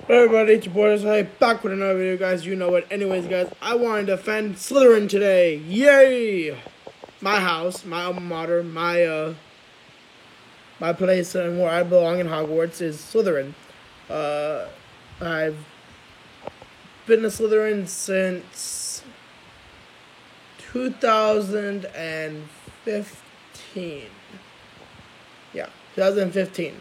Hey everybody, it's your boy Jose, back with another video, guys. You know it. Anyways, guys, I wanted to defend Slytherin today. Yay! My house, my alma mater, my place and where I belong in Hogwarts is Slytherin. Uh, I've been a Slytherin since 2015. Yeah, 2015.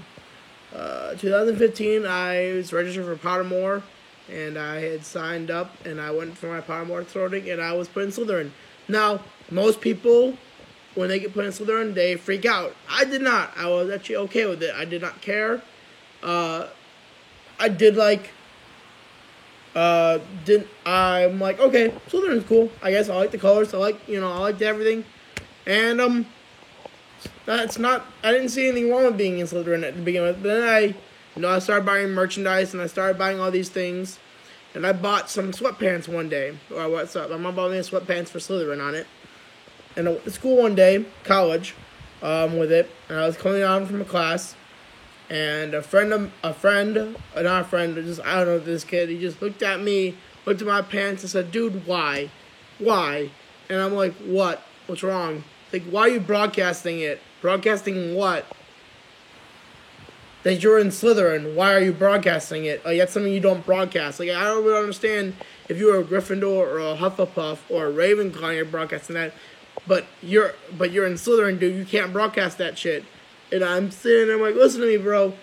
2015, I was registered for Pottermore, and I had signed up, and I went for my Pottermore throating, and I was put in Slytherin. Now, most people, when they get put in Slytherin, they freak out. I did not. I was actually okay with it. I did not care. I did like, I'm like, okay, Slytherin's cool. I guess I like the colors. I liked everything. And, that's not. I didn't see anything wrong with being in Slytherin at the beginning. But then I started buying merchandise and I started buying all these things, and I bought some sweatpants one day. Or what's up? My mom bought me sweatpants for Slytherin on it. And I went to school one day, college, with it, and I was coming on from a class, and not a friend, just I don't know this kid. He just looked at me, looked at my pants, and said, "Dude, why?" And I'm like, "What? What's wrong?" Like, why are you broadcasting it? Broadcasting what? That you're in Slytherin. Why are you broadcasting it? Like, that's something you don't broadcast. Like, I don't really understand if you're a Gryffindor or a Hufflepuff or a Ravenclaw, you're broadcasting that. But you're in Slytherin, dude. You can't broadcast that shit. And I'm sitting there, I'm like, listen to me, bro.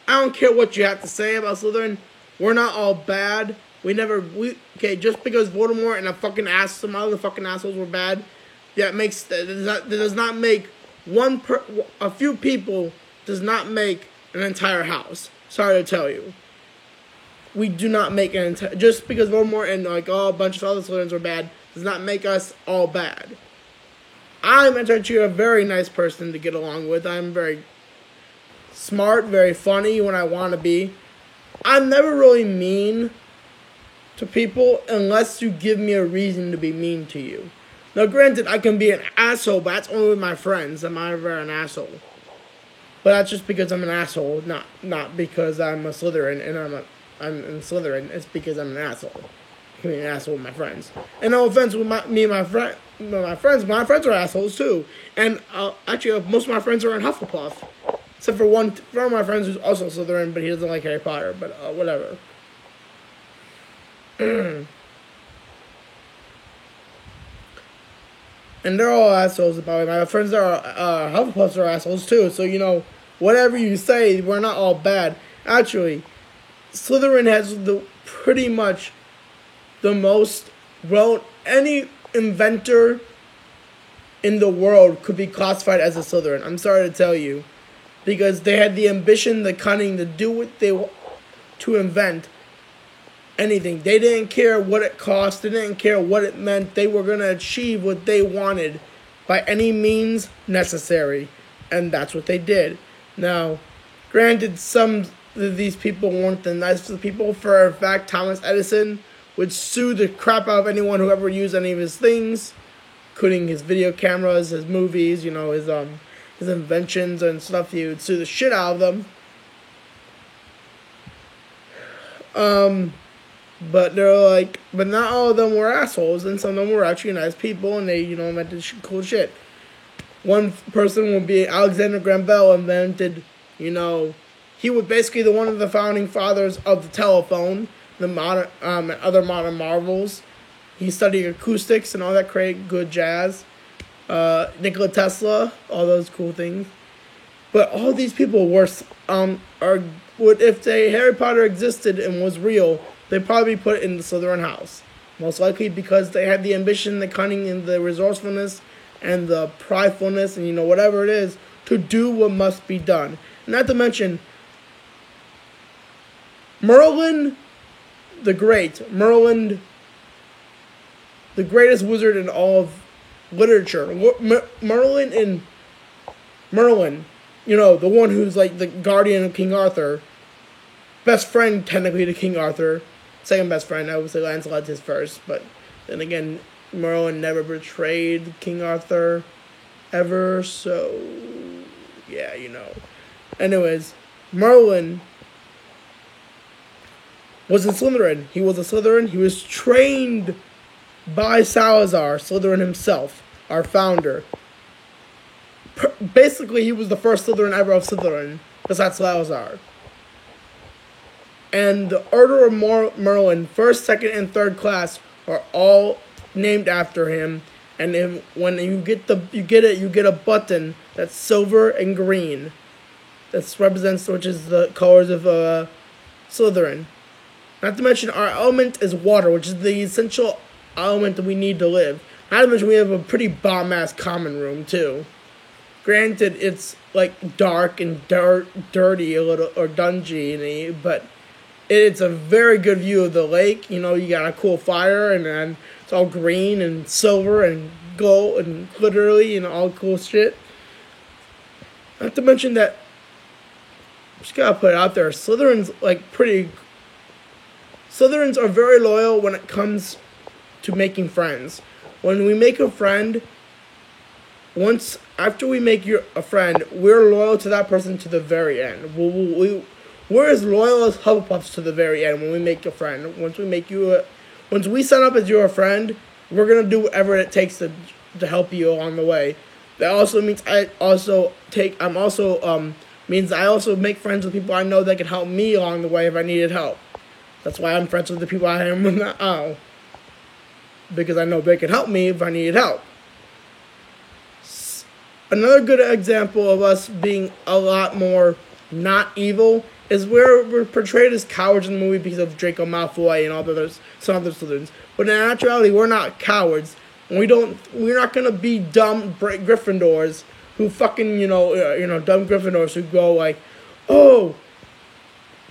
I don't care what you have to say about Slytherin. We're not all bad. Okay, just because Voldemort and some other fucking assholes were bad, that does not make a few people does not make an entire house. Sorry to tell you, we do not make an entire, just because Voldemort and a bunch of other Slytherins were bad does not make us all bad. I'm actually a very nice person to get along with. I'm very smart, very funny when I want to be. I'm never really mean to people unless you give me a reason to be mean to you. Now, granted, I can be an asshole, but that's only with my friends. I'm never an asshole. But that's just because I'm an asshole, not because I'm a Slytherin and I'm in Slytherin. It's because I'm an asshole. I can be an asshole with my friends. And no offense with me and my friends. My friends are assholes too. And actually, most of my friends are in Hufflepuff, except for one of my friends who's also Slytherin, but he doesn't like Harry Potter. But whatever. And they're all assholes about it. My friends that are Hufflepuffs are assholes too. So, whatever you say, we're not all bad. Actually, Slytherin has pretty much the most, any inventor in the world could be classified as a Slytherin. I'm sorry to tell you. Because they had the ambition, the cunning to do what to invent anything. They didn't care what it cost. They didn't care what it meant. They were going to achieve what they wanted by any means necessary. And that's what they did. Now, granted, some of these people weren't the nicest people. For a fact, Thomas Edison would sue the crap out of anyone who ever used any of his things, including his video cameras, his movies, his inventions and stuff. He would sue the shit out of them. But but not all of them were assholes, and some of them were actually nice people, and they, invented cool shit. One person would be Alexander Graham Bell, invented, he was basically one of the founding fathers of the telephone, the modern, other modern marvels. He studied acoustics and all that great good jazz. Nikola Tesla, all those cool things. But all these people if Harry Potter existed and was real, they'd probably be put in the Slytherin house. Most likely because they had the ambition, the cunning, and the resourcefulness, and the pridefulness, and whatever it is, to do what must be done. Not to mention, Merlin the greatest wizard in all of literature. Merlin, the one who's like the guardian of King Arthur, best friend technically to King Arthur, second best friend. I would say Lancelot's his first, but then again, Merlin never betrayed King Arthur ever, so yeah, Anyways, Merlin was in Slytherin. He was a Slytherin. He was trained by Salazar, Slytherin himself, our founder. Basically, he was the first Slytherin ever of Slytherin, besides Salazar. And the Order of Merlin, first, second, and third class are all named after him. And when you get a button that's silver and green. That represents, which is the colors of Slytherin. Not to mention, our element is water, which is the essential element that we need to live. Not to mention, we have a pretty bomb-ass common room, too. Granted, it's, like, dark and dirty a little, or dungeony, but it's a very good view of the lake. You know, you got a cool fire, and then it's all green and silver and gold and glittery and all cool shit. Not to mention that, just gotta put it out there, Slytherins are very loyal when it comes to making friends. When we make a friend, after we make a friend, we're loyal to that person to the very end. We're as loyal as Hufflepuffs to the very end when we make a friend. Once we sign up as your friend, we're gonna do whatever it takes to help you along the way. That also means I also make friends with people I know that can help me along the way if I needed help. That's why I'm friends with the people I am now. Because I know they can help me if I needed help. Another good example of us being a lot more not evil is where we're portrayed as cowards in the movie because of Draco Malfoy and some other Slytherins. But in actuality, we're not cowards. We're not gonna be dumb Gryffindors who fucking, dumb Gryffindors who go like, oh,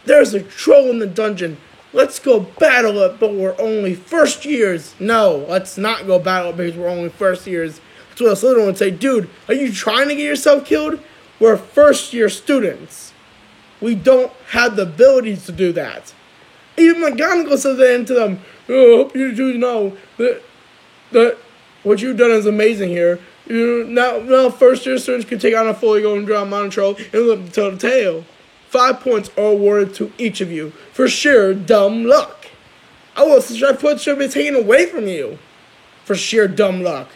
there's a troll in the dungeon. Let's go battle it, but we're only first years. No, let's not go battle it because we're only first years. That's what a Slytherin would say. Dude, are you trying to get yourself killed? We're first year students. We don't have the abilities to do that. Even McGonagall says that to them. Oh, I hope you do know that what you've done is amazing here. Now first year students can take on a fully golden drown Monotro and live to tell the tale. 5 points are awarded to each of you for sheer dumb luck. Oh, so should be taken away from you for sheer dumb luck.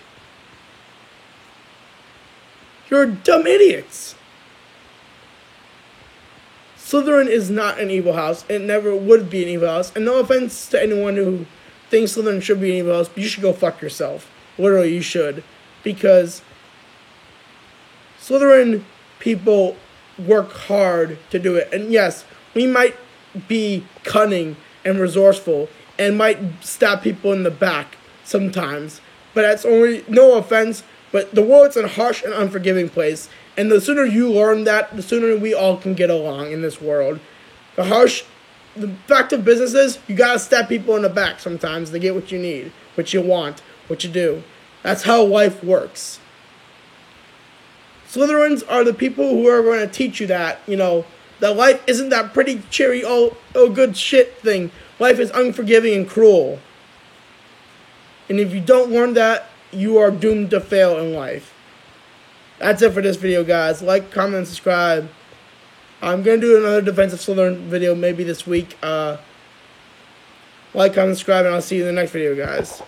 You're dumb idiots. Slytherin is not an evil house. It never would be an evil house. And no offense to anyone who thinks Slytherin should be an evil house, but you should go fuck yourself. Literally, you should. Because Slytherin people work hard to do it. And yes, we might be cunning and resourceful and might stab people in the back sometimes. But that's only, no offense, but the world's a harsh and unforgiving place. And the sooner you learn that, the sooner we all can get along in this world. The fact of business is, you gotta stab people in the back sometimes to get what you need, what you want, what you do. That's how life works. Slytherins are the people who are going to teach you that, that life isn't that pretty, cheery, oh good shit thing. Life is unforgiving and cruel. And if you don't learn that, you are doomed to fail in life. That's it for this video, guys. Like, comment, and subscribe. I'm going to do another Defense of Slytherin video maybe this week. Like, comment, subscribe, and I'll see you in the next video, guys.